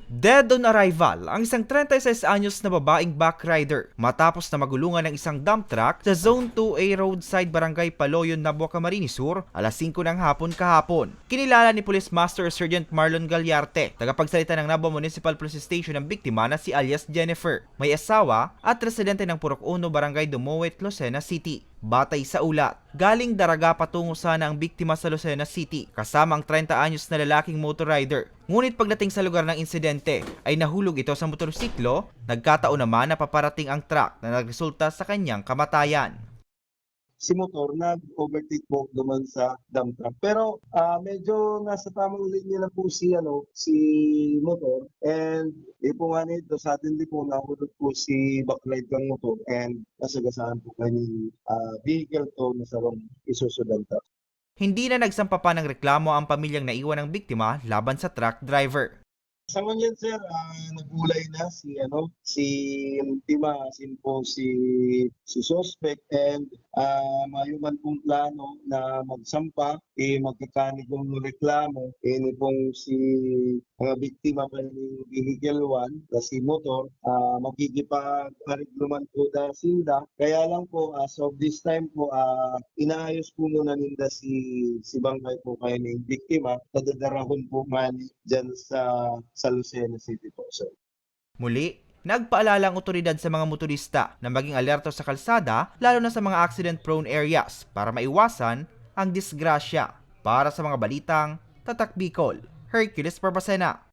Dead on arrival ang isang 36 anyos na babaeng backrider matapos na magulungan ng isang dump truck sa Zone 2A roadside barangay Paloyon, Nabua, Camarines Sur alas 5 ng hapon kahapon. Kinilala ni Police Master Sergeant Marlon Galyarte, tagapagsalita ng Nabua Municipal Police Station ng biktima na si alias Jennifer, may asawa at residente ng Purok 1, Barangay Dumoet, Lucena City. Batay sa ulat, galing Daraga patungo sana ang biktima sa Lucena City kasama ang 30 anyos na lalaking motorrider. Ngunit pagdating sa lugar ng insidente ay nahulog ito sa motorsiklo, nagkataon naman na paparating ang truck na nagresulta sa kanyang kamatayan. Si motor nag-overtake po naman sa dump truck. Pero medyo nasa tamang linya na po si motor, and po nga nito suddenly po nahulog po si backlight ng motor and nasagasaan po kanyang vehicle to na sa Isuzu dump truck. Hindi na nagsampa pa ng reklamo ang pamilyang naiwan ng biktima laban sa truck driver. Sa ngayon sir, nagulay na si biktima, si suspect, and mayuman pong plano na magsampa, magkakanigong reklamo, ini pong si biktima pa ni Vehicle 1, na si motor, magkikipag-arigluman po na sinda. Kaya lang po, as of this time po, inaayos po muna ninda si bangkay po kayo ng biktima, nadadarahon po man dyan sa Lucena City po, sir. Muli, nagpaalala ang otoridad sa mga motorista na maging alerto sa kalsada lalo na sa mga accident-prone areas para maiwasan ang disgrasya. Para sa mga balitang Tatak Bicol, Hercules Barbacena.